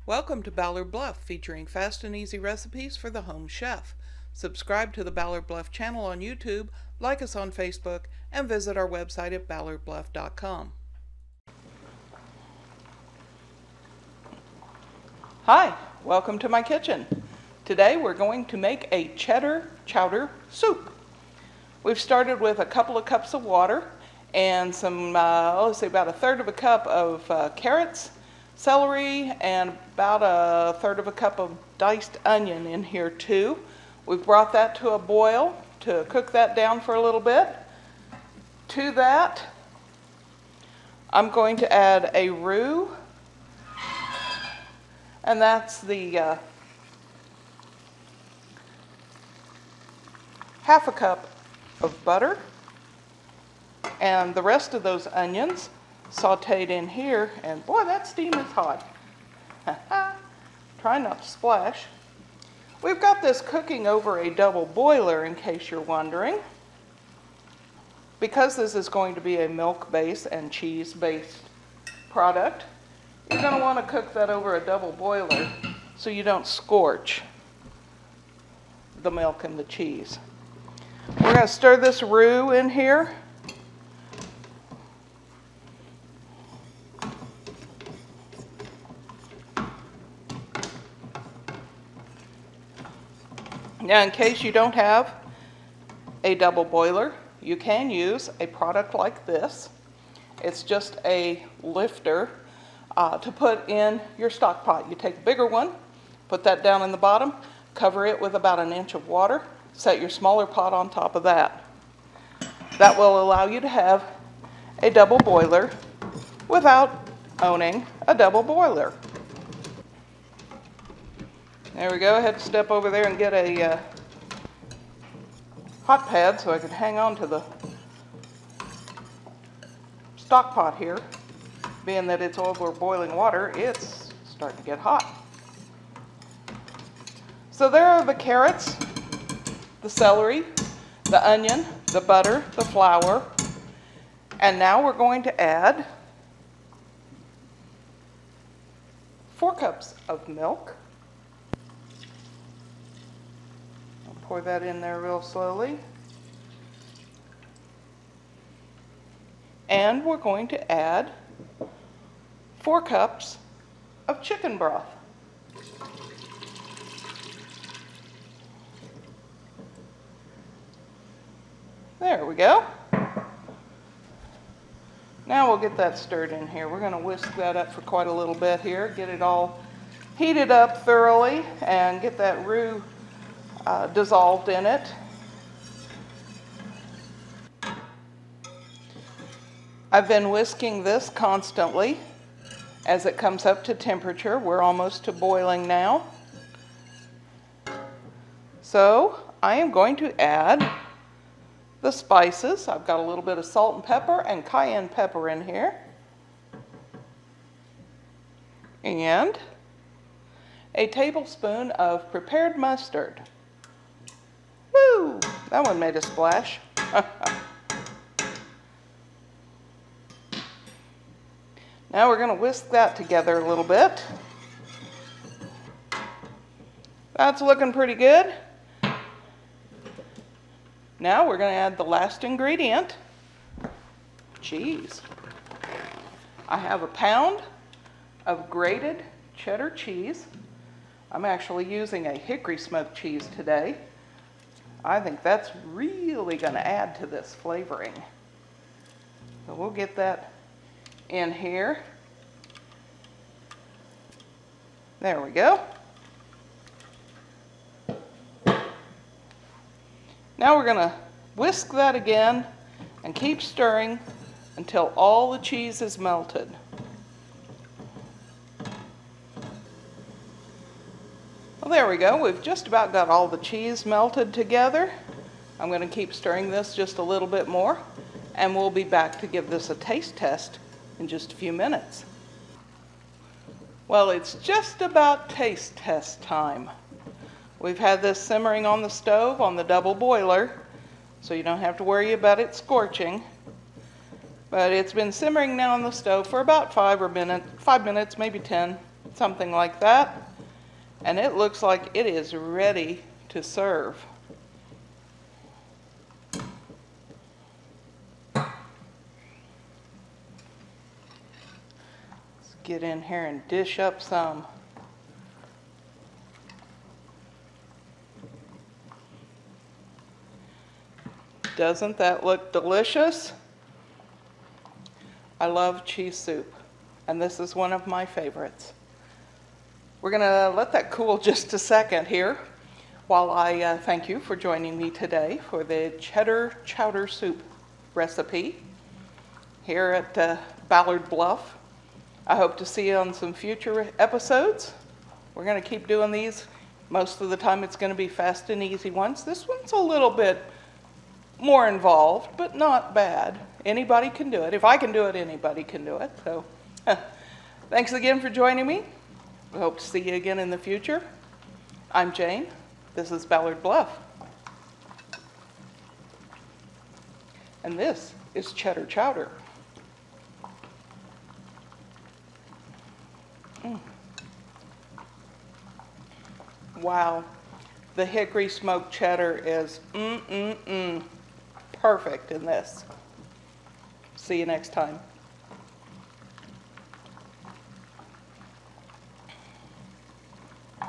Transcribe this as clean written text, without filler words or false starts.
Welcome to Ballard Bluff, featuring fast and easy recipes for the home chef. Subscribe to the Ballard Bluff channel on YouTube, like us on Facebook, and visit our website at ballardbluff.com. Hi, welcome to my kitchen. Today we're going to make a cheddar chowder soup. We've started with a couple of cups of water and some, let's say about a third of a cup of carrots, celery, and about a third of a cup of diced onion in here too. We've brought that to a boil to cook that down for a little bit. To that, I'm going to add a roux, and that's the half a cup of butter, and the rest of those onions sauteed in here, and boy, that steam is hot. Try not to splash. We've got this cooking over a double boiler, in case you're wondering. Because this is going to be a milk-based and cheese-based product, you're going to want to cook that over a double boiler so you don't scorch the milk and the cheese. We're going to stir this roux in here. Now, in case you don't have a double boiler, you can use a product like this. It's just a lifter to put in your stock pot. You take a bigger one, put that down in the bottom, cover it with about an inch of water, set your smaller pot on top of that. That will allow you to have a double boiler without owning a double boiler. There we go. I had to step over there and get a hot pad so I could hang on to the stock pot here. Being that it's over boiling water, it's starting to get hot. So there are the carrots, the celery, the onion, the butter, the flour, and now we're going to add 4 cups of milk. Pour that in there real slowly. And we're going to add 4 cups of chicken broth. There we go. Now we'll get that stirred in here. We're going to whisk that up for quite a little bit here, get it all heated up thoroughly, and get that roux dissolved in it. I've been whisking this constantly as it comes up to temperature. We're almost to boiling now. So I am going to add the spices. I've got a little bit of salt and pepper and cayenne pepper in here. And a tablespoon of prepared mustard. Woo! That one made a splash. Now we're going to whisk that together a little bit. That's looking pretty good. Now we're going to add the last ingredient, cheese. I have a pound of grated cheddar cheese. I'm actually using a hickory smoked cheese today. I think that's really going to add to this flavoring. So we'll get that in here. There we go. Now we're going to whisk that again and keep stirring until all the cheese is melted. Well, there we go. We've just about got all the cheese melted together. I'm going to keep stirring this just a little bit more, and we'll be back to give this a taste test in just a few minutes. Well, it's just about taste test time. We've had this simmering on the stove on the double boiler, so you don't have to worry about it scorching. But it's been simmering now on the stove for about 5 minutes, maybe 10. something like that. And it looks like it is ready to serve. Let's get in here and dish up some. Doesn't that look delicious? I love cheese soup, and this is one of my favorites. We're going to let that cool just a second here while I thank you for joining me today for the cheddar chowder soup recipe here at Ballard Bluff. I hope to see you on some future episodes. We're going to keep doing these. Most of the time it's going to be fast and easy ones. This one's a little bit more involved, but not bad. Anybody can do it. If I can do it, anybody can do it. So thanks again for joining me. We hope to see you again in the future. I'm Jane. This is Ballard Bluff. And this is cheddar chowder. Wow. The hickory smoked cheddar is perfect in this. See you next time.